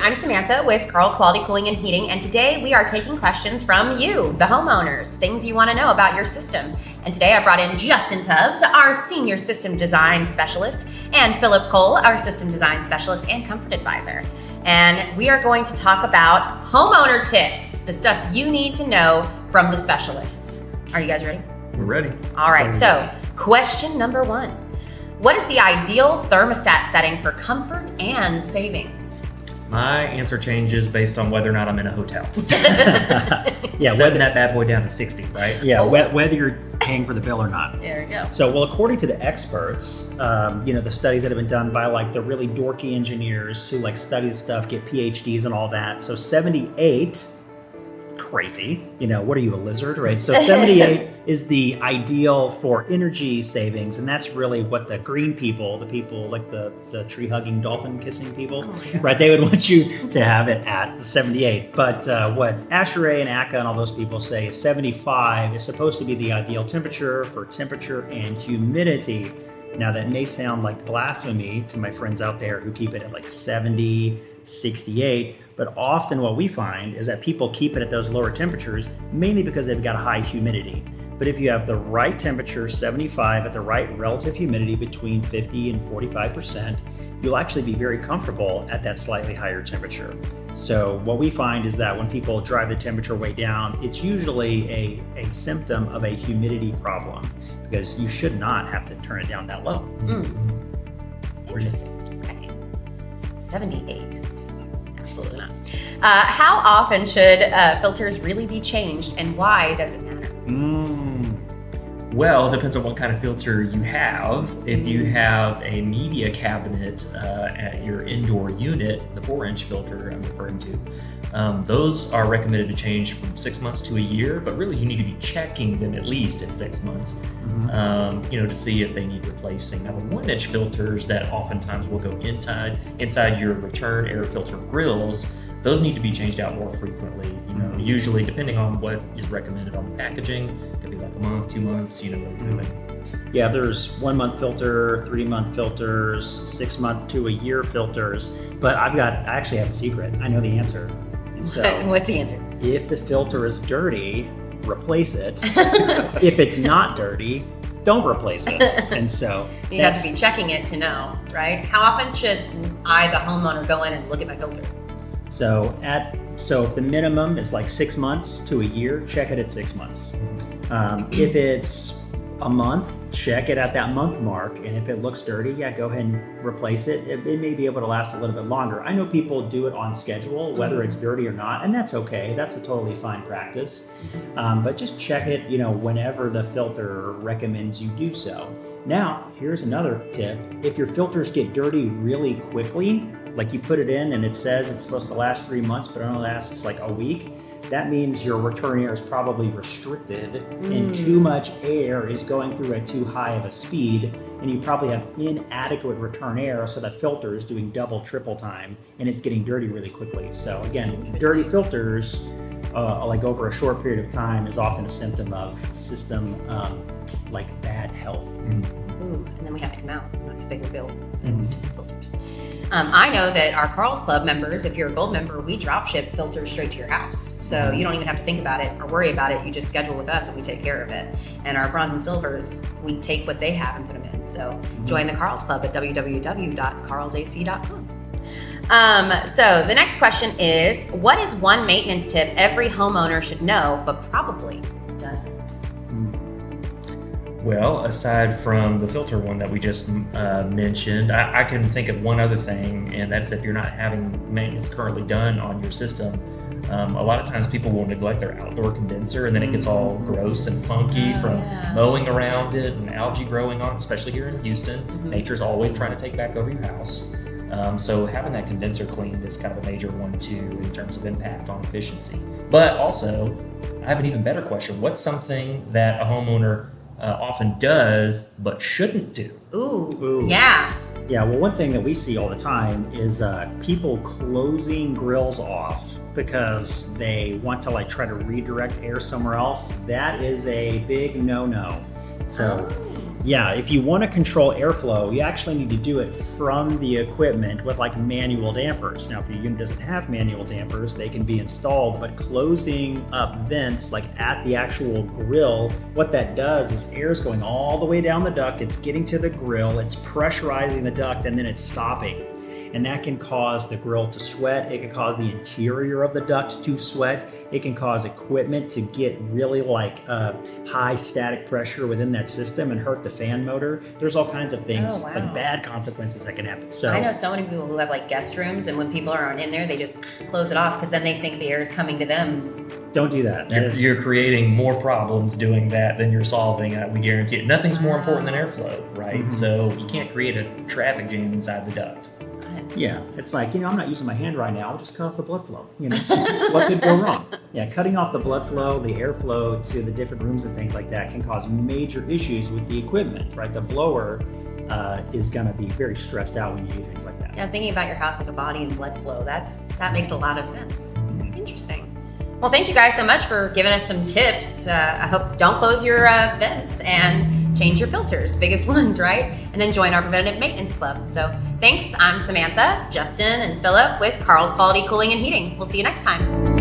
I'm Samantha with Carl's Quality Cooling and Heating, and today we are taking questions from you, the homeowners, things you want to know about your system. And today I brought in Justin Tubbs, our Senior System Design Specialist, and Philip Cole, our System Design Specialist and Comfort Advisor. And we are going to talk about homeowner tips, the stuff you need to know from the specialists. Are you guys ready? We're ready. All right, so question number 1. What is the ideal thermostat setting for comfort and savings? My answer changes based on whether or not I'm in a hotel. Yeah, Setting that bad boy down to 60, right? Yeah, whether you're paying for the bill or not. There you go. So, well, according to the experts, the studies that have been done by like the really dorky engineers who like study this stuff, get PhDs and all that. So 78, crazy. What are you, a lizard, right? So 78 is the ideal for energy savings, and that's really what the green people, the people like the tree hugging, dolphin kissing people, right? They would want you to have it at 78. But what ASHRAE and ACCA and all those people say is 75 is supposed to be the ideal temperature for temperature and humidity. Now that may sound like blasphemy to my friends out there who keep it at like 70, 68, but often what we find is that people keep it at those lower temperatures mainly because they've got a high humidity. But if you have the right temperature, 75, at the right relative humidity between 50 and 45%, you'll actually be very comfortable at that slightly higher temperature. So what we find is that when people drive the temperature way down, it's usually a symptom of a humidity problem because you should not have to turn it down that low. Interesting. Okay. 78. Absolutely not. How often should filters really be changed, and why does it matter? Well, it depends on what kind of filter you have. If you have a media cabinet at your indoor unit, the 4-inch filter I'm referring to, those are recommended to change from 6 months to a year, but really you need to be checking them at least at 6 months, to see if they need replacing. Now, the 1-inch filters that oftentimes will go inside your return air filter grills, those need to be changed out more frequently. Usually depending on what is recommended on the packaging, it could be like a month, 2 months, Yeah, there's 1 month filter, 3 month filters, 6 month to a year filters. But I actually have a secret. I know the answer. And so what's the answer? If the filter is dirty, replace it. If it's not dirty, don't replace it. And so you have to be checking it to know, right? How often should I, the homeowner, go in and look at my filter? So if the minimum is like 6 months to a year, check it at 6 months. If it's a month, check it at that month mark. And if it looks dirty, go ahead and replace it. It may be able to last a little bit longer. I know people do it on schedule, whether it's dirty or not, and that's okay. That's a totally fine practice. But just check it, whenever the filter recommends you do so. Now, here's another tip. If your filters get dirty really quickly, like you put it in and it says it's supposed to last 3 months, but it only lasts like a week, that means your return air is probably restricted and too much air is going through at too high of a speed, and you probably have inadequate return air, so that filter is doing double, triple time, and it's getting dirty really quickly. So again, dirty filters, like over a short period of time, is often a symptom of system like bad health. Ooh, and then we have to come out. That's a bigger bill than just the filters. I know that our Carl's Club members, if you're a gold member, we drop ship filters straight to your house. So you don't even have to think about it or worry about it. You just schedule with us and we take care of it. And our bronze and silvers, we take what they have and put them in. So join the Carl's Club at www.carlsac.com. So the next question is, what is one maintenance tip every homeowner should know, but probably doesn't? Well, aside from the filter one that we just mentioned, I can think of one other thing, and that's if you're not having maintenance currently done on your system. A lot of times people will neglect their outdoor condenser, and then it gets all gross and funky from mowing around it and algae growing on it, especially here in Houston. Nature's always trying to take back over your house. So having that condenser cleaned is kind of a major one too in terms of impact on efficiency. But also, I have an even better question. What's something that a homeowner often does but shouldn't do? Ooh. Yeah, well, one thing that we see all the time is people closing grills off because they want to like try to redirect air somewhere else. That is a big no-no. So Yeah, if you want to control airflow, you actually need to do it from the equipment with like manual dampers. Now, if your unit doesn't have manual dampers, they can be installed, but closing up vents like at the actual grill, what that does is air is going all the way down the duct, it's getting to the grill, it's pressurizing the duct, and then it's stopping. And that can cause the grill to sweat. It can cause the interior of the duct to sweat. It can cause equipment to get really like high static pressure within that system and hurt the fan motor. There's all kinds of things, like bad consequences that can happen. So I know so many people who have like guest rooms, and when people aren't in there, they just close it off because then they think the air is coming to them. Don't do that. You're creating more problems doing that than you're solving. We guarantee it. Nothing's more important than airflow, right? Mm-hmm. So you can't create a traffic jam inside the duct. Yeah, it's like, I'm not using my hand right now. I'll just cut off the blood flow. What could go wrong? Yeah, cutting off the blood flow, the airflow to the different rooms and things like that can cause major issues with the equipment, right? The blower is going to be very stressed out when you do things like that. Yeah, thinking about your house with a body and blood flow, that makes a lot of sense. Mm-hmm. Interesting. Well, thank you guys so much for giving us some tips. I hope don't close your vents and change your filters, biggest ones, right? And then join our Preventive Maintenance Club. So thanks. I'm Samantha, Justin, and Philip with Carl's Quality Cooling and Heating. We'll see you next time.